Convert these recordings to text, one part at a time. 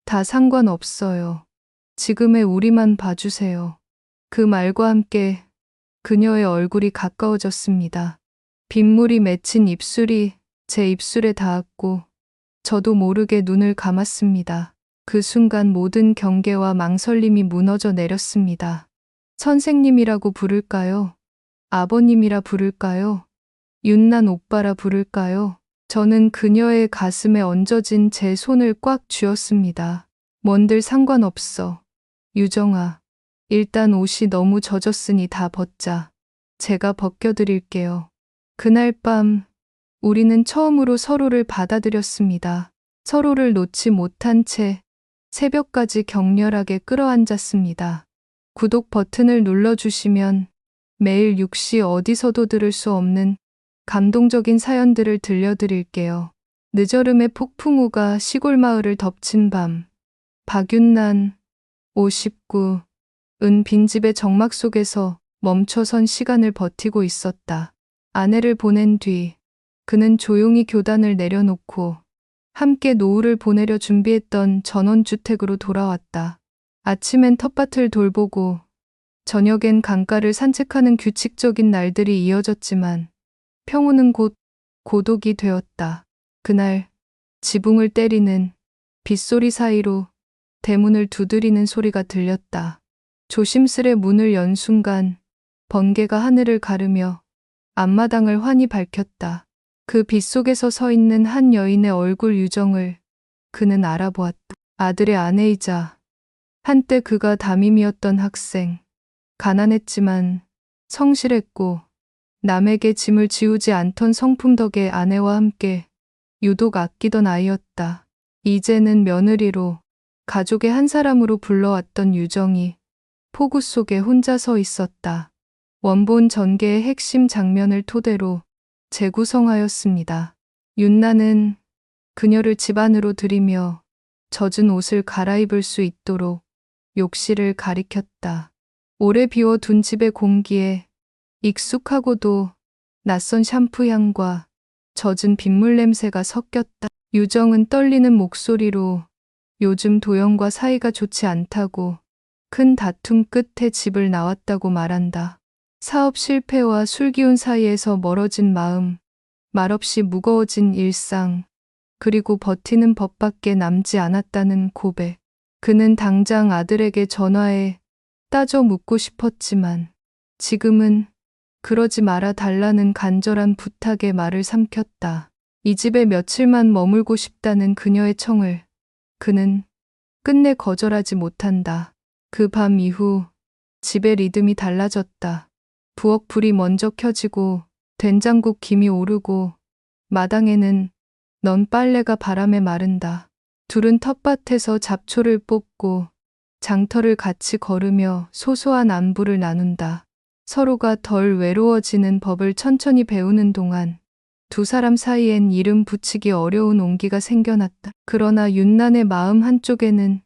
다 상관없어요. 지금의 우리만 봐주세요. 그 말과 함께 그녀의 얼굴이 가까워졌습니다. 빗물이 맺힌 입술이 제 입술에 닿았고 저도 모르게 눈을 감았습니다. 그 순간 모든 경계와 망설임이 무너져 내렸습니다. 선생님이라고 부를까요? 아버님이라 부를까요? 윤난 오빠라 부를까요? 저는 그녀의 가슴에 얹어진 제 손을 꽉 쥐었습니다. 뭔들 상관없어. 유정아, 일단 옷이 너무 젖었으니 다 벗자. 제가 벗겨드릴게요. 그날 밤 우리는 처음으로 서로를 받아들였습니다. 서로를 놓지 못한 채 새벽까지 격렬하게 끌어안았습니다. 구독 버튼을 눌러주시면 매일 6시 어디서도 들을 수 없는 감동적인 사연들을 들려드릴게요. 늦여름의 폭풍우가 시골 마을을 덮친 밤. 박윤난, 59, 은 빈집의 적막 속에서 멈춰선 시간을 버티고 있었다. 아내를 보낸 뒤 그는 조용히 교단을 내려놓고 함께 노후를 보내려 준비했던 전원주택으로 돌아왔다. 아침엔 텃밭을 돌보고 저녁엔 강가를 산책하는 규칙적인 날들이 이어졌지만 평온은 곧 고독이 되었다. 그날 지붕을 때리는 빗소리 사이로 대문을 두드리는 소리가 들렸다. 조심스레 문을 연 순간 번개가 하늘을 가르며 앞마당을 환히 밝혔다. 그 빗속에서 서 있는 한 여인의 얼굴 유정을 그는 알아보았다. 아들의 아내이자 한때 그가 담임이었던 학생. 가난했지만 성실했고 남에게 짐을 지우지 않던 성품 덕에 아내와 함께 유독 아끼던 아이였다. 이제는 며느리로 가족의 한 사람으로 불러왔던 유정이 폭우 속에 혼자 서 있었다. 원본 전개의 핵심 장면을 토대로 재구성하였습니다. 윤나는 그녀를 집 안으로 들이며 젖은 옷을 갈아입을 수 있도록 욕실을 가리켰다. 오래 비워둔 집의 공기에 익숙하고도 낯선 샴푸 향과 젖은 빗물 냄새가 섞였다. 유정은 떨리는 목소리로 요즘 도영과 사이가 좋지 않다고 큰 다툼 끝에 집을 나왔다고 말한다. 사업 실패와 술 기운 사이에서 멀어진 마음, 말없이 무거워진 일상, 그리고 버티는 법밖에 남지 않았다는 고백. 그는 당장 아들에게 전화해 따져 묻고 싶었지만 지금은 그러지 말아 달라는 간절한 부탁에 말을 삼켰다. 이 집에 며칠만 머물고 싶다는 그녀의 청을 그는 끝내 거절하지 못한다. 그 밤 이후 집의 리듬이 달라졌다. 부엌 불이 먼저 켜지고 된장국 김이 오르고 마당에는 넌 빨래가 바람에 마른다. 둘은 텃밭에서 잡초를 뽑고 장터를 같이 걸으며 소소한 안부를 나눈다. 서로가 덜 외로워지는 법을 천천히 배우는 동안 두 사람 사이엔 이름 붙이기 어려운 온기가 생겨났다. 그러나 윤난의 마음 한쪽에는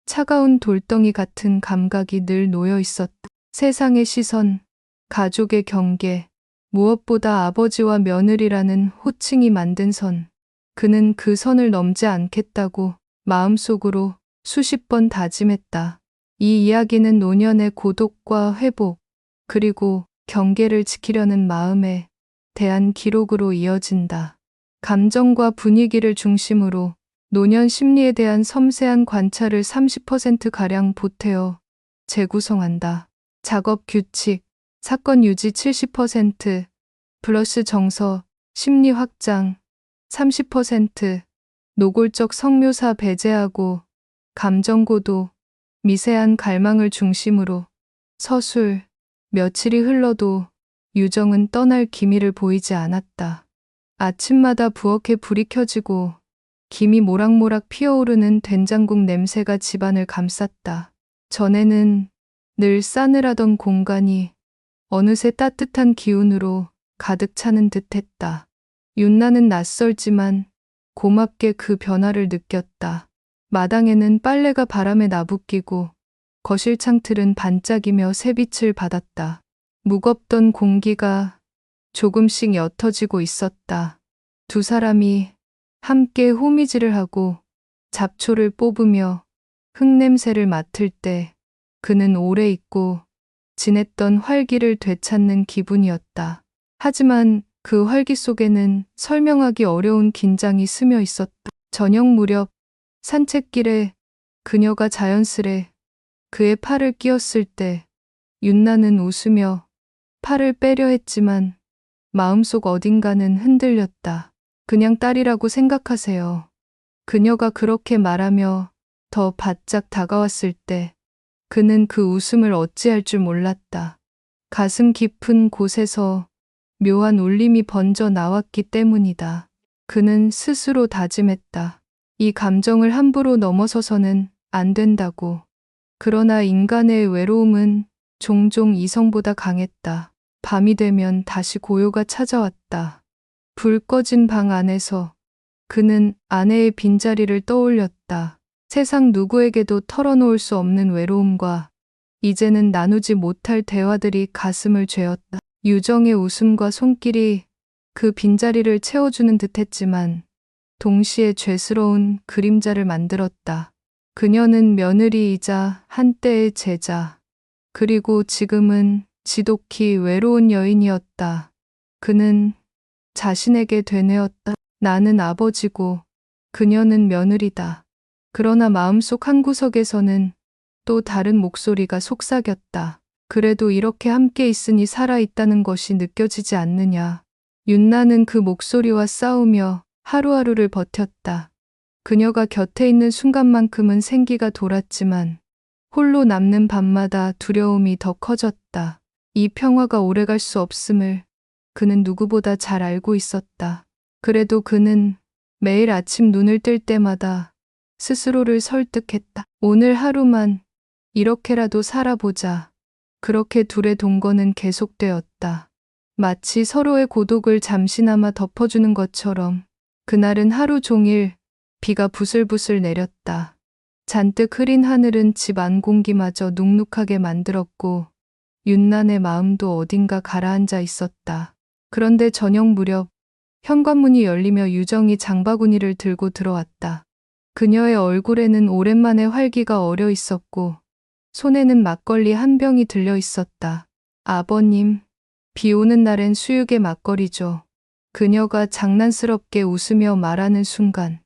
차가운 돌덩이 같은 감각이 늘 놓여 있었다. 세상의 시선, 가족의 경계, 무엇보다 아버지와 며느리라는 호칭이 만든 선. 그는 그 선을 넘지 않겠다고 마음속으로 수십 번 다짐했다. 이 이야기는 노년의 고독과 회복, 그리고 경계를 지키려는 마음에 대한 기록으로 이어진다. 감정과 분위기를 중심으로 노년 심리에 대한 섬세한 관찰을 30%가량 보태어 재구성한다. 작업 규칙, 사건 유지 70%, 플러스 정서, 심리 확장 30%, 노골적 성묘사 배제하고 감정 고도, 미세한 갈망을 중심으로 서술, 며칠이 흘러도 유정은 떠날 기미를 보이지 않았다. 아침마다 부엌에 불이 켜지고 김이 모락모락 피어오르는 된장국 냄새가 집안을 감쌌다. 전에는 늘 싸늘하던 공간이 어느새 따뜻한 기운으로 가득 차는 듯했다. 윤나는 낯설지만 고맙게 그 변화를 느꼈다. 마당에는 빨래가 바람에 나부끼고 거실 창틀은 반짝이며 새빛을 받았다. 무겁던 공기가 조금씩 옅어지고 있었다. 두 사람이 함께 호미질을 하고 잡초를 뽑으며 흙냄새를 맡을 때 그는 오래 잊고 지냈던 활기를 되찾는 기분이었다. 하지만 그 활기 속에는 설명하기 어려운 긴장이 스며 있었다. 저녁 무렵 산책길에 그녀가 자연스레 그의 팔을 끼었을 때 윤나는 웃으며 팔을 빼려 했지만 마음속 어딘가는 흔들렸다. 그냥 딸이라고 생각하세요. 그녀가 그렇게 말하며 더 바짝 다가왔을 때 그는 그 웃음을 어찌할 줄 몰랐다. 가슴 깊은 곳에서 묘한 울림이 번져 나왔기 때문이다. 그는 스스로 다짐했다. 이 감정을 함부로 넘어서서는 안 된다고. 그러나 인간의 외로움은 종종 이성보다 강했다. 밤이 되면 다시 고요가 찾아왔다. 불 꺼진 방 안에서 그는 아내의 빈자리를 떠올렸다. 세상 누구에게도 털어놓을 수 없는 외로움과 이제는 나누지 못할 대화들이 가슴을 죄었다. 유정의 웃음과 손길이 그 빈자리를 채워주는 듯했지만 동시에 죄스러운 그림자를 만들었다. 그녀는 며느리이자 한때의 제자, 그리고 지금은 지독히 외로운 여인이었다. 그는 자신에게 되뇌었다. 나는 아버지고 그녀는 며느리다. 그러나 마음속 한구석에서는 또 다른 목소리가 속삭였다. 그래도 이렇게 함께 있으니 살아있다는 것이 느껴지지 않느냐. 윤나는 그 목소리와 싸우며 하루하루를 버텼다. 그녀가 곁에 있는 순간만큼은 생기가 돌았지만 홀로 남는 밤마다 두려움이 더 커졌다. 이 평화가 오래갈 수 없음을 그는 누구보다 잘 알고 있었다. 그래도 그는 매일 아침 눈을 뜰 때마다 스스로를 설득했다. 오늘 하루만 이렇게라도 살아보자. 그렇게 둘의 동거는 계속되었다. 마치 서로의 고독을 잠시나마 덮어주는 것처럼 그날은 하루 종일 비가 부슬부슬 내렸다. 잔뜩 흐린 하늘은 집 안 공기마저 눅눅하게 만들었고 윤난의 마음도 어딘가 가라앉아 있었다. 그런데 저녁 무렵 현관문이 열리며 유정이 장바구니를 들고 들어왔다. 그녀의 얼굴에는 오랜만에 활기가 어려 있었고 손에는 막걸리 한 병이 들려 있었다. 아버님, 비 오는 날엔 수육에 막걸리죠. 그녀가 장난스럽게 웃으며 말하는 순간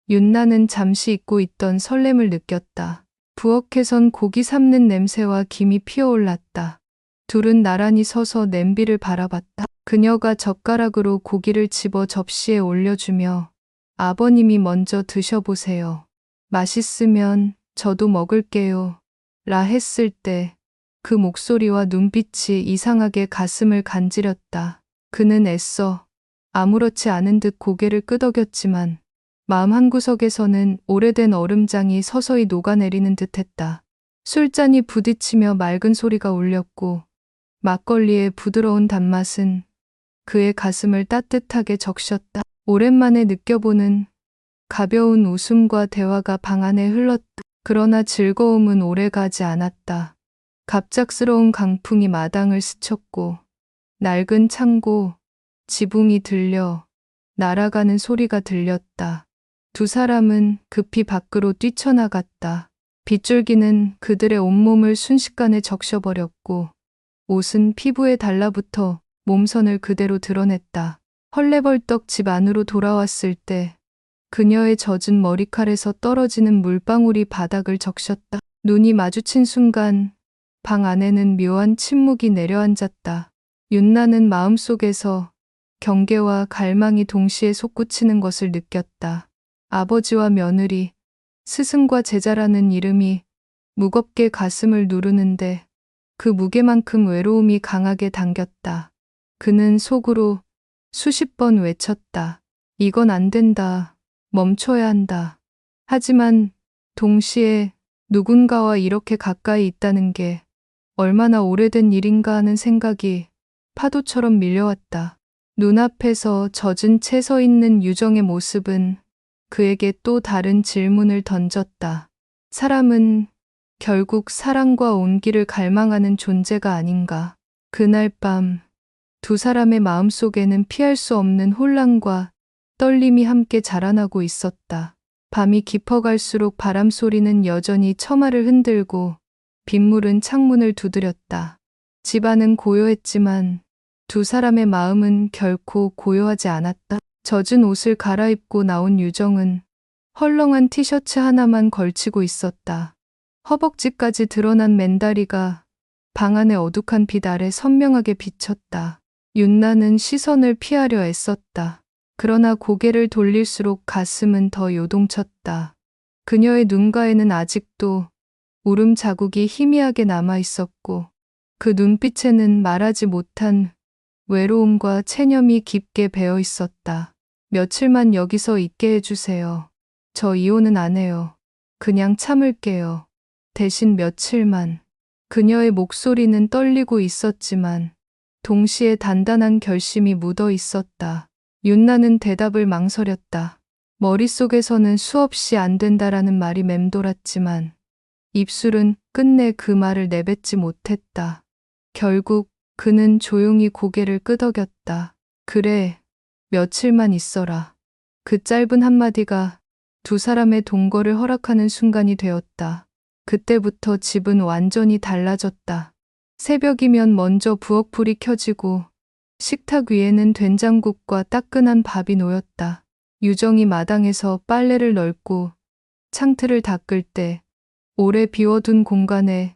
윤나는 잠시 잊고 있던 설렘을 느꼈다. 부엌에선 고기 삶는 냄새와 김이 피어올랐다. 둘은 나란히 서서 냄비를 바라봤다. 그녀가 젓가락으로 고기를 집어 접시에 올려주며 아버님이 먼저 드셔보세요. 맛있으면 저도 먹을게요. 라 했을 때 그 목소리와 눈빛이 이상하게 가슴을 간지렸다. 그는 애써 아무렇지 않은 듯 고개를 끄덕였지만 마음 한구석에서는 오래된 얼음장이 서서히 녹아내리는 듯했다. 술잔이 부딪히며 맑은 소리가 울렸고 막걸리의 부드러운 단맛은 그의 가슴을 따뜻하게 적셨다. 오랜만에 느껴보는 가벼운 웃음과 대화가 방 안에 흘렀다. 그러나 즐거움은 오래가지 않았다. 갑작스러운 강풍이 마당을 스쳤고 낡은 창고, 지붕이 들려 날아가는 소리가 들렸다. 두 사람은 급히 밖으로 뛰쳐나갔다. 빗줄기는 그들의 온몸을 순식간에 적셔버렸고 옷은 피부에 달라붙어 몸선을 그대로 드러냈다. 헐레벌떡 집 안으로 돌아왔을 때 그녀의 젖은 머리칼에서 떨어지는 물방울이 바닥을 적셨다. 눈이 마주친 순간 방 안에는 묘한 침묵이 내려앉았다. 윤나는 마음속에서 경계와 갈망이 동시에 솟구치는 것을 느꼈다. 아버지와 며느리, 스승과 제자라는 이름이 무겁게 가슴을 누르는데 그 무게만큼 외로움이 강하게 당겼다. 그는 속으로 수십 번 외쳤다. 이건 안 된다. 멈춰야 한다. 하지만 동시에 누군가와 이렇게 가까이 있다는 게 얼마나 오래된 일인가 하는 생각이 파도처럼 밀려왔다. 눈앞에서 젖은 채 서 있는 유정의 모습은 그에게 또 다른 질문을 던졌다. 사람은 결국 사랑과 온기를 갈망하는 존재가 아닌가. 그날 밤 두 사람의 마음속에는 피할 수 없는 혼란과 떨림이 함께 자라나고 있었다. 밤이 깊어갈수록 바람 소리는 여전히 처마를 흔들고 빗물은 창문을 두드렸다. 집안은 고요했지만 두 사람의 마음은 결코 고요하지 않았다. 젖은 옷을 갈아입고 나온 유정은 헐렁한 티셔츠 하나만 걸치고 있었다. 허벅지까지 드러난 맨다리가 방 안의 어둑한 빛 아래 선명하게 비쳤다. 윤나는 시선을 피하려 애썼다. 그러나 고개를 돌릴수록 가슴은 더 요동쳤다. 그녀의 눈가에는 아직도 울음 자국이 희미하게 남아 있었고 그 눈빛에는 말하지 못한 외로움과 체념이 깊게 배어 있었다. 며칠만 여기서 있게 해주세요. 저 이혼은 안 해요. 그냥 참을게요. 대신 며칠만. 그녀의 목소리는 떨리고 있었지만 동시에 단단한 결심이 묻어 있었다. 윤나는 대답을 망설였다. 머릿속에서는 수없이 안 된다라는 말이 맴돌았지만 입술은 끝내 그 말을 내뱉지 못했다. 결국 그는 조용히 고개를 끄덕였다. 그래, 며칠만 있어라. 그 짧은 한마디가 두 사람의 동거를 허락하는 순간이 되었다. 그때부터 집은 완전히 달라졌다. 새벽이면 먼저 부엌불이 켜지고 식탁 위에는 된장국과 따끈한 밥이 놓였다. 유정이 마당에서 빨래를 널고 창틀을 닦을 때 오래 비워둔 공간에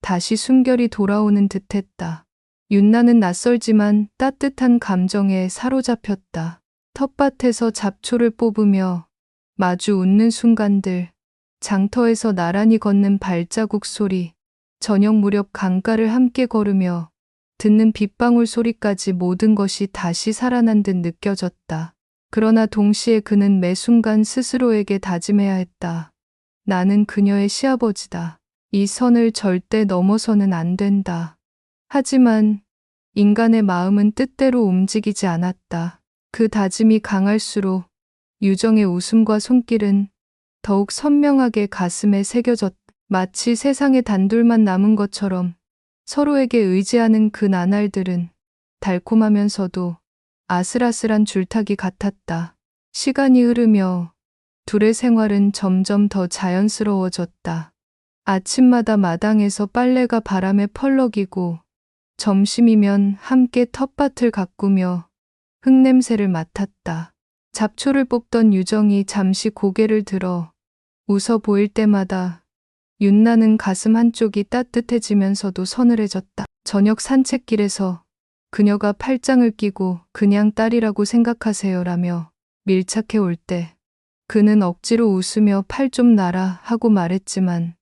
다시 숨결이 돌아오는 듯했다. 윤나는 낯설지만 따뜻한 감정에 사로잡혔다. 텃밭에서 잡초를 뽑으며 마주 웃는 순간들, 장터에서 나란히 걷는 발자국 소리, 저녁 무렵 강가를 함께 걸으며 듣는 빗방울 소리까지 모든 것이 다시 살아난 듯 느껴졌다. 그러나 동시에 그는 매 순간 스스로에게 다짐해야 했다. 나는 그녀의 시아버지다. 이 선을 절대 넘어서는 안 된다. 하지만 인간의 마음은 뜻대로 움직이지 않았다. 그 다짐이 강할수록 유정의 웃음과 손길은 더욱 선명하게 가슴에 새겨졌다. 마치 세상에 단둘만 남은 것처럼 서로에게 의지하는 그 나날들은 달콤하면서도 아슬아슬한 줄타기 같았다. 시간이 흐르며 둘의 생활은 점점 더 자연스러워졌다. 아침마다 마당에서 빨래가 바람에 펄럭이고 점심이면 함께 텃밭을 가꾸며 흙냄새를 맡았다. 잡초를 뽑던 유정이 잠시 고개를 들어 웃어 보일 때마다 윤나는 가슴 한쪽이 따뜻해지면서도 서늘해졌다. 저녁 산책길에서 그녀가 팔짱을 끼고 그냥 딸이라고 생각하세요라며 밀착해 올 때 그는 억지로 웃으며 팔 좀 놔라 하고 말했지만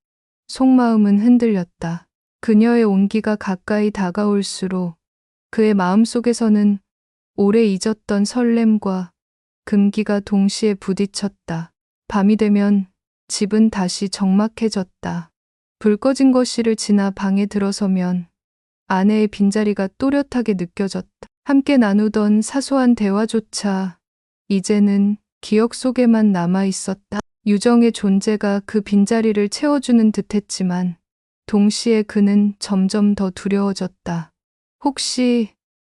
속마음은 흔들렸다. 그녀의 온기가 가까이 다가올수록 그의 마음속에서는 오래 잊었던 설렘과 금기가 동시에 부딪혔다. 밤이 되면 집은 다시 적막해졌다. 불 꺼진 거실을 지나 방에 들어서면 아내의 빈자리가 또렷하게 느껴졌다. 함께 나누던 사소한 대화조차 이제는 기억 속에만 남아 있었다. 유정의 존재가 그 빈자리를 채워주는 듯했지만 동시에 그는 점점 더 두려워졌다. 혹시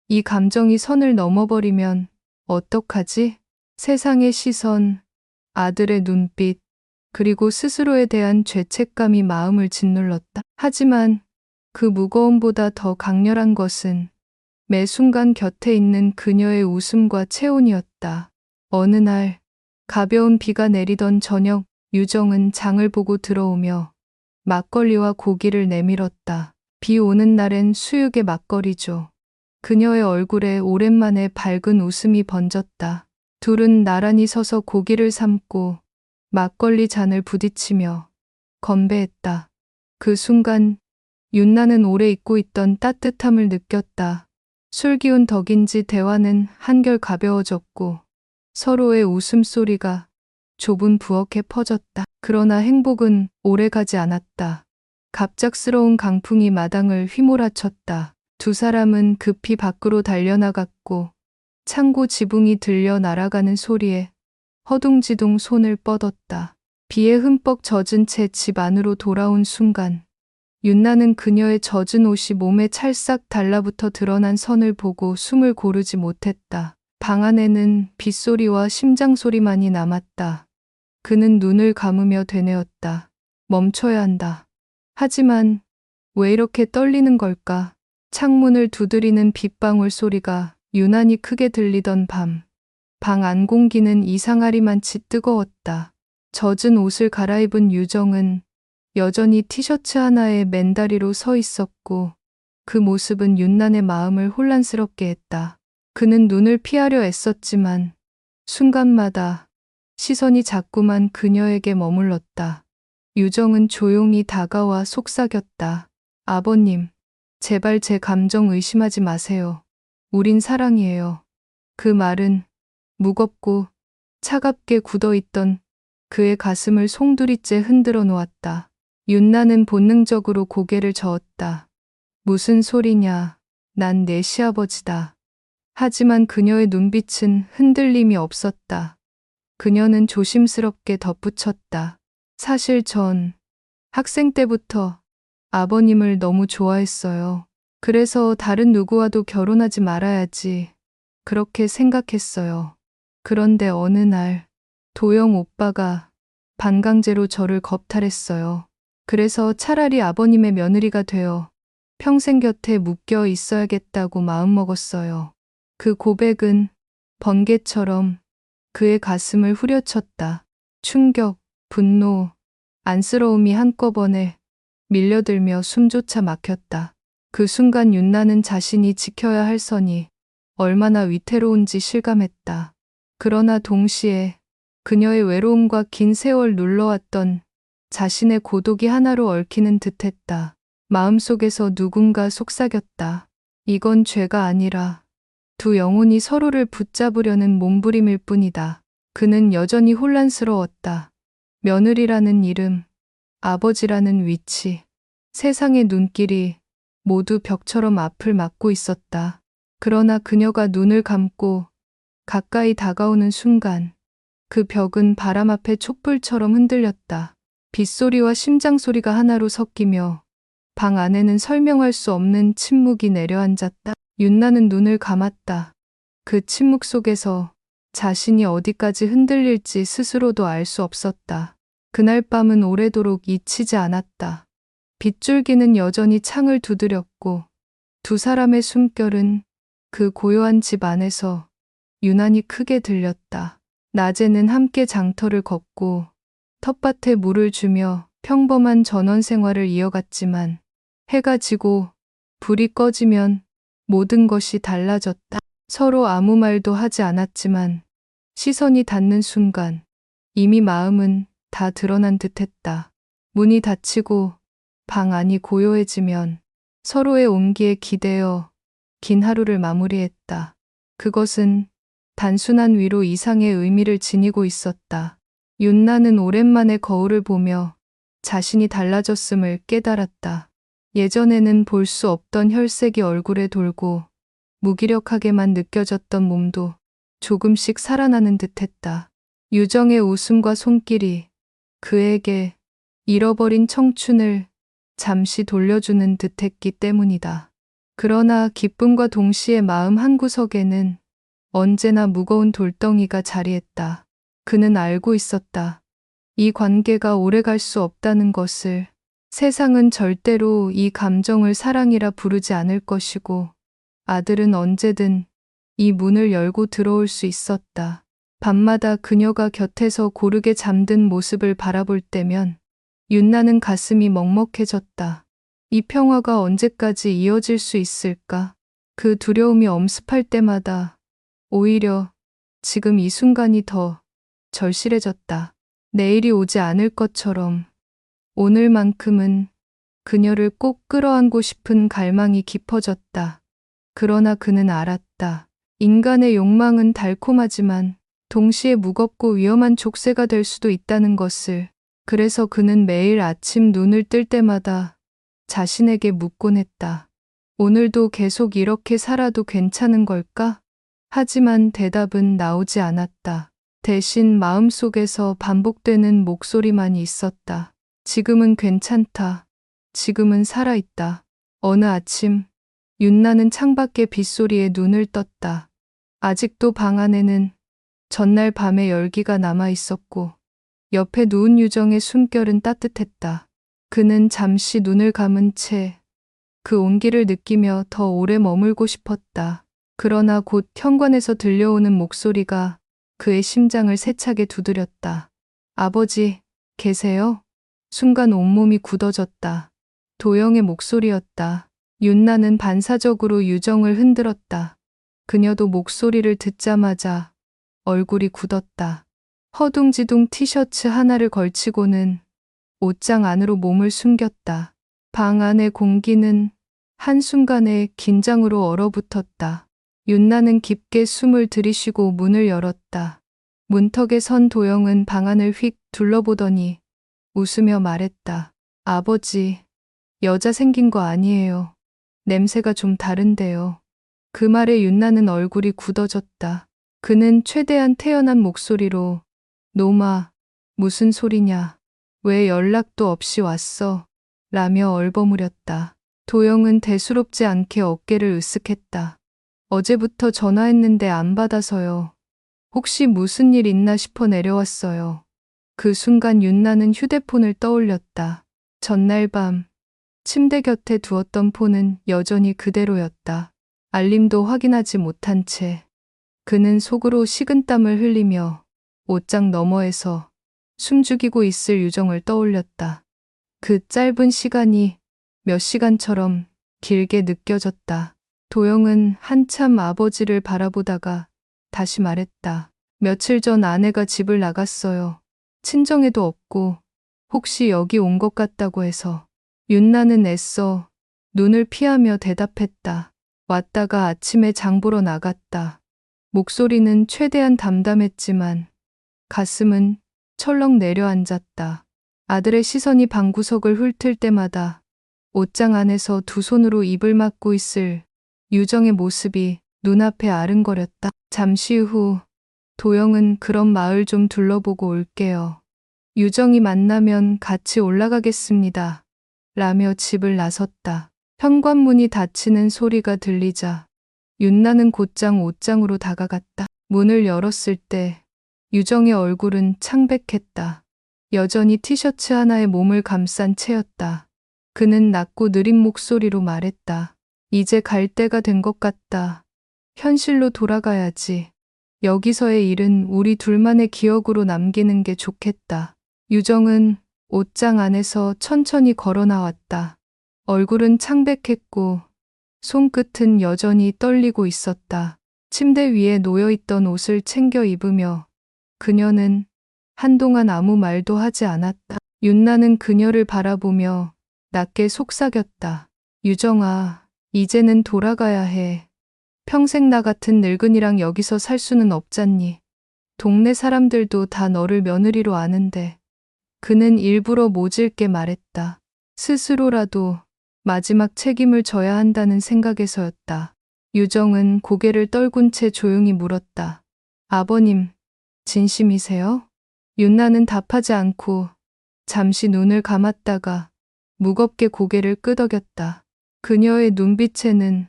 이 감정이 선을 넘어버리면 어떡하지? 세상의 시선, 아들의 눈빛, 그리고 스스로에 대한 죄책감이 마음을 짓눌렀다. 하지만 그 무거움보다 더 강렬한 것은 매 순간 곁에 있는 그녀의 웃음과 체온이었다. 어느 날 가벼운 비가 내리던 저녁, 유정은 장을 보고 들어오며 막걸리와 고기를 내밀었다. 비 오는 날엔 수육의 막걸리죠. 그녀의 얼굴에 오랜만에 밝은 웃음이 번졌다. 둘은 나란히 서서 고기를 삶고 막걸리 잔을 부딪히며 건배했다. 그 순간 윤나는 오래 잊고 있던 따뜻함을 느꼈다. 술 기운 덕인지 대화는 한결 가벼워졌고 서로의 웃음소리가 좁은 부엌에 퍼졌다. 그러나 행복은 오래가지 않았다. 갑작스러운 강풍이 마당을 휘몰아쳤다. 두 사람은 급히 밖으로 달려나갔고 창고 지붕이 들려 날아가는 소리에 허둥지둥 손을 뻗었다. 비에 흠뻑 젖은 채 집 안으로 돌아온 순간 윤나는 그녀의 젖은 옷이 몸에 찰싹 달라붙어 드러난 선을 보고 숨을 고르지 못했다. 방 안에는 빗소리와 심장 소리만이 남았다. 그는 눈을 감으며 되뇌었다. 멈춰야 한다. 하지만 왜 이렇게 떨리는 걸까? 창문을 두드리는 빗방울 소리가 유난히 크게 들리던 밤. 방 안 공기는 이상하리만치 뜨거웠다. 젖은 옷을 갈아입은 유정은 여전히 티셔츠 하나에 맨다리로 서 있었고 그 모습은 윤난의 마음을 혼란스럽게 했다. 그는 눈을 피하려 애썼지만 순간마다 시선이 자꾸만 그녀에게 머물렀다. 유정은 조용히 다가와 속삭였다. 아버님, 제발 제 감정 의심하지 마세요. 우린 사랑이에요. 그 말은 무겁고 차갑게 굳어있던 그의 가슴을 송두리째 흔들어 놓았다. 윤나는 본능적으로 고개를 저었다. 무슨 소리냐? 난 내 시아버지다. 하지만 그녀의 눈빛은 흔들림이 없었다. 그녀는 조심스럽게 덧붙였다. 사실 전 학생 때부터 아버님을 너무 좋아했어요. 그래서 다른 누구와도 결혼하지 말아야지. 그렇게 생각했어요. 그런데 어느 날 도영 오빠가 반강제로 저를 겁탈했어요. 그래서 차라리 아버님의 며느리가 되어 평생 곁에 묶여 있어야겠다고 마음먹었어요. 그 고백은 번개처럼 그의 가슴을 후려쳤다. 충격, 분노, 안쓰러움이 한꺼번에 밀려들며 숨조차 막혔다. 그 순간 윤나는 자신이 지켜야 할 선이 얼마나 위태로운지 실감했다. 그러나 동시에 그녀의 외로움과 긴 세월 눌러왔던 자신의 고독이 하나로 얽히는 듯했다. 마음속에서 누군가 속삭였다. 이건 죄가 아니라 두 영혼이 서로를 붙잡으려는 몸부림일 뿐이다. 그는 여전히 혼란스러웠다. 며느리라는 이름, 아버지라는 위치, 세상의 눈길이 모두 벽처럼 앞을 막고 있었다. 그러나 그녀가 눈을 감고 가까이 다가오는 순간 그 벽은 바람 앞에 촛불처럼 흔들렸다. 빗소리와 심장 소리가 하나로 섞이며 방 안에는 설명할 수 없는 침묵이 내려앉았다. 윤나는 눈을 감았다. 그 침묵 속에서 자신이 어디까지 흔들릴지 스스로도 알 수 없었다. 그날 밤은 오래도록 잊히지 않았다. 빗줄기는 여전히 창을 두드렸고 두 사람의 숨결은 그 고요한 집 안에서 유난히 크게 들렸다. 낮에는 함께 장터를 걷고 텃밭에 물을 주며 평범한 전원 생활을 이어갔지만 해가 지고 불이 꺼지면 모든 것이 달라졌다. 서로 아무 말도 하지 않았지만 시선이 닿는 순간 이미 마음은 다 드러난 듯했다. 문이 닫히고 방 안이 고요해지면 서로의 온기에 기대어 긴 하루를 마무리했다. 그것은 단순한 위로 이상의 의미를 지니고 있었다. 윤나는 오랜만에 거울을 보며 자신이 달라졌음을 깨달았다. 예전에는 볼 수 없던 혈색이 얼굴에 돌고 무기력하게만 느껴졌던 몸도 조금씩 살아나는 듯했다. 유정의 웃음과 손길이 그에게 잃어버린 청춘을 잠시 돌려주는 듯했기 때문이다. 그러나 기쁨과 동시에 마음 한구석에는 언제나 무거운 돌덩이가 자리했다. 그는 알고 있었다. 이 관계가 오래갈 수 없다는 것을. 세상은 절대로 이 감정을 사랑이라 부르지 않을 것이고 아들은 언제든 이 문을 열고 들어올 수 있었다. 밤마다 그녀가 곁에서 고르게 잠든 모습을 바라볼 때면 윤나는 가슴이 먹먹해졌다. 이 평화가 언제까지 이어질 수 있을까? 그 두려움이 엄습할 때마다 오히려 지금 이 순간이 더 절실해졌다. 내일이 오지 않을 것처럼 오늘만큼은 그녀를 꼭 끌어안고 싶은 갈망이 깊어졌다. 그러나 그는 알았다. 인간의 욕망은 달콤하지만 동시에 무겁고 위험한 족쇄가 될 수도 있다는 것을. 그래서 그는 매일 아침 눈을 뜰 때마다 자신에게 묻곤 했다. 오늘도 계속 이렇게 살아도 괜찮은 걸까? 하지만 대답은 나오지 않았다. 대신 마음속에서 반복되는 목소리만이 있었다. 지금은 괜찮다. 지금은 살아있다. 어느 아침 윤나는 창밖의 빗소리에 눈을 떴다. 아직도 방 안에는 전날 밤의 열기가 남아 있었고 옆에 누운 유정의 숨결은 따뜻했다. 그는 잠시 눈을 감은 채 그 온기를 느끼며 더 오래 머물고 싶었다. 그러나 곧 현관에서 들려오는 목소리가 그의 심장을 세차게 두드렸다. 아버지, 계세요? 순간 온몸이 굳어졌다. 도영의 목소리였다. 윤나는 반사적으로 유정을 흔들었다. 그녀도 목소리를 듣자마자 얼굴이 굳었다. 허둥지둥 티셔츠 하나를 걸치고는 옷장 안으로 몸을 숨겼다. 방 안의 공기는 한순간에 긴장으로 얼어붙었다. 윤나는 깊게 숨을 들이쉬고 문을 열었다. 문턱에 선 도영은 방 안을 휙 둘러보더니 웃으며 말했다. 아버지, 여자 생긴 거 아니에요. 냄새가 좀 다른데요. 그 말에 윤나는 얼굴이 굳어졌다. 그는 최대한 태연한 목소리로 노마, 무슨 소리냐. 왜 연락도 없이 왔어? 라며 얼버무렸다. 도영은 대수롭지 않게 어깨를 으쓱했다. 어제부터 전화했는데 안 받아서요. 혹시 무슨 일 있나 싶어 내려왔어요. 그 순간 윤나는 휴대폰을 떠올렸다. 전날 밤 침대 곁에 두었던 폰은 여전히 그대로였다. 알림도 확인하지 못한 채 그는 속으로 식은땀을 흘리며 옷장 너머에서 숨죽이고 있을 유정을 떠올렸다. 그 짧은 시간이 몇 시간처럼 길게 느껴졌다. 도영은 한참 아버지를 바라보다가 다시 말했다. 며칠 전 아내가 집을 나갔어요. 친정에도 없고 혹시 여기 온 것 같다고 해서. 윤나는 애써 눈을 피하며 대답했다. 왔다가 아침에 장 보러 나갔다. 목소리는 최대한 담담했지만 가슴은 철렁 내려앉았다. 아들의 시선이 방구석을 훑을 때마다 옷장 안에서 두 손으로 입을 막고 있을 유정의 모습이 눈앞에 아른거렸다. 잠시 후 도영은 그럼 마을 좀 둘러보고 올게요. 유정이 만나면 같이 올라가겠습니다. 라며 집을 나섰다. 현관문이 닫히는 소리가 들리자 윤나는 곧장 옷장으로 다가갔다. 문을 열었을 때 유정의 얼굴은 창백했다. 여전히 티셔츠 하나에 몸을 감싼 채였다. 그는 낮고 느린 목소리로 말했다. 이제 갈 때가 된 것 같다. 현실로 돌아가야지. 여기서의 일은 우리 둘만의 기억으로 남기는 게 좋겠다. 유정은 옷장 안에서 천천히 걸어 나왔다. 얼굴은 창백했고 손끝은 여전히 떨리고 있었다. 침대 위에 놓여있던 옷을 챙겨 입으며 그녀는 한동안 아무 말도 하지 않았다. 윤나는 그녀를 바라보며 낮게 속삭였다. 유정아, 이제는 돌아가야 해. 평생 나 같은 늙은이랑 여기서 살 수는 없잖니. 동네 사람들도 다 너를 며느리로 아는데. 그는 일부러 모질게 말했다. 스스로라도 마지막 책임을 져야 한다는 생각에서였다. 유정은 고개를 떨군 채 조용히 물었다. 아버님, 진심이세요? 윤나는 답하지 않고 잠시 눈을 감았다가 무겁게 고개를 끄덕였다. 그녀의 눈빛에는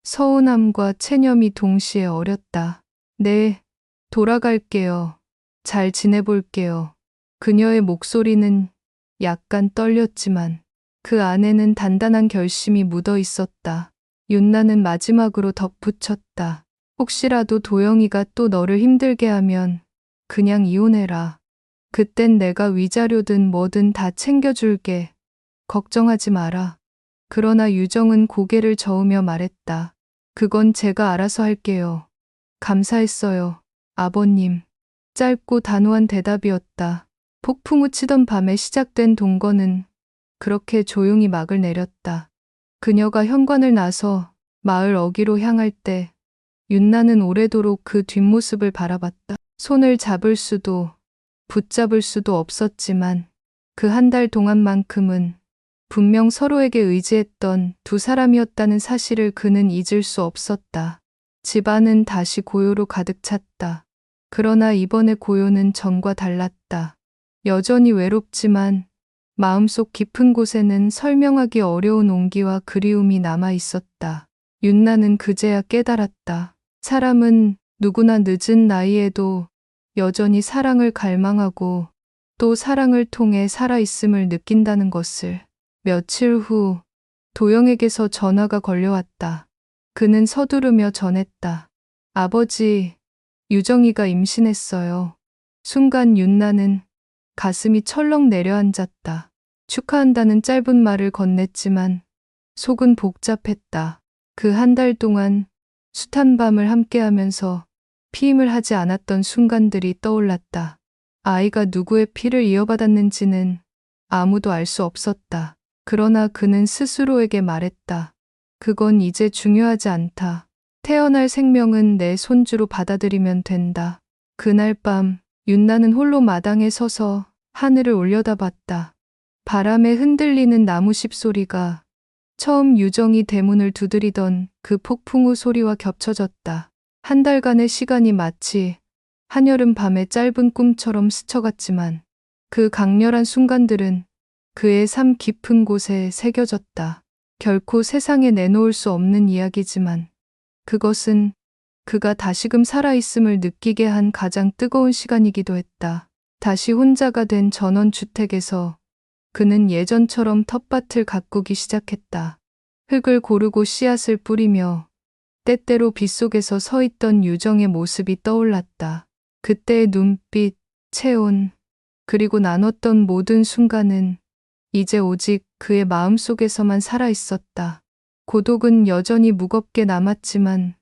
서운함과 체념이 동시에 어렸다. 네, 돌아갈게요. 잘 지내볼게요. 그녀의 목소리는 약간 떨렸지만 그 안에는 단단한 결심이 묻어 있었다. 윤나는 마지막으로 덧붙였다. 혹시라도 도영이가 또 너를 힘들게 하면 그냥 이혼해라. 그땐 내가 위자료든 뭐든 다 챙겨줄게. 걱정하지 마라. 그러나 유정은 고개를 저으며 말했다. 그건 제가 알아서 할게요. 감사했어요, 아버님. 짧고 단호한 대답이었다. 폭풍우 치던 밤에 시작된 동거는 그렇게 조용히 막을 내렸다. 그녀가 현관을 나서 마을 어귀로 향할 때 윤나는 오래도록 그 뒷모습을 바라봤다. 손을 잡을 수도 붙잡을 수도 없었지만 그 한 달 동안만큼은 분명 서로에게 의지했던 두 사람이었다는 사실을 그는 잊을 수 없었다. 집안은 다시 고요로 가득 찼다. 그러나 이번의 고요는 전과 달랐다. 여전히 외롭지만 마음속 깊은 곳에는 설명하기 어려운 온기와 그리움이 남아 있었다. 윤나는 그제야 깨달았다. 사람은 누구나 늦은 나이에도 여전히 사랑을 갈망하고 또 사랑을 통해 살아있음을 느낀다는 것을. 며칠 후 도영에게서 전화가 걸려왔다. 그는 서두르며 전했다. 아버지, 유정이가 임신했어요. 순간 윤나는 가슴이 철렁 내려앉았다. 축하한다는 짧은 말을 건넸지만 속은 복잡했다. 그 한 달 동안 숱한 밤을 함께하면서 피임을 하지 않았던 순간들이 떠올랐다. 아이가 누구의 피를 이어받았는지는 아무도 알 수 없었다. 그러나 그는 스스로에게 말했다. 그건 이제 중요하지 않다. 태어날 생명은 내 손주로 받아들이면 된다. 그날 밤 윤나는 홀로 마당에 서서 하늘을 올려다봤다. 바람에 흔들리는 나무십 소리가 처음 유정이 대문을 두드리던 그 폭풍우 소리와 겹쳐졌다. 한 달간의 시간이 마치 한여름 밤의 짧은 꿈처럼 스쳐갔지만 그 강렬한 순간들은 그의 삶 깊은 곳에 새겨졌다. 결코 세상에 내놓을 수 없는 이야기지만 그것은 그가 다시금 살아있음을 느끼게 한 가장 뜨거운 시간이기도 했다. 다시 혼자가 된 전원주택에서 그는 예전처럼 텃밭을 가꾸기 시작했다. 흙을 고르고 씨앗을 뿌리며 때때로 빗속에서 서 있던 유정의 모습이 떠올랐다. 그때의 눈빛, 체온, 그리고 나눴던 모든 순간은 이제 오직 그의 마음속에서만 살아있었다. 고독은 여전히 무겁게 남았지만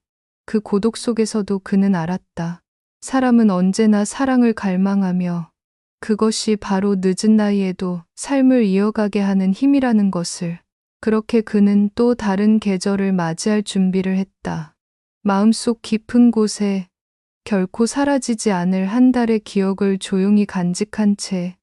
그 고독 속에서도 그는 알았다. 사람은 언제나 사랑을 갈망하며 그것이 바로 늦은 나이에도 삶을 이어가게 하는 힘이라는 것을. 그렇게 그는 또 다른 계절을 맞이할 준비를 했다. 마음속 깊은 곳에 결코 사라지지 않을 한 달의 기억을 조용히 간직한 채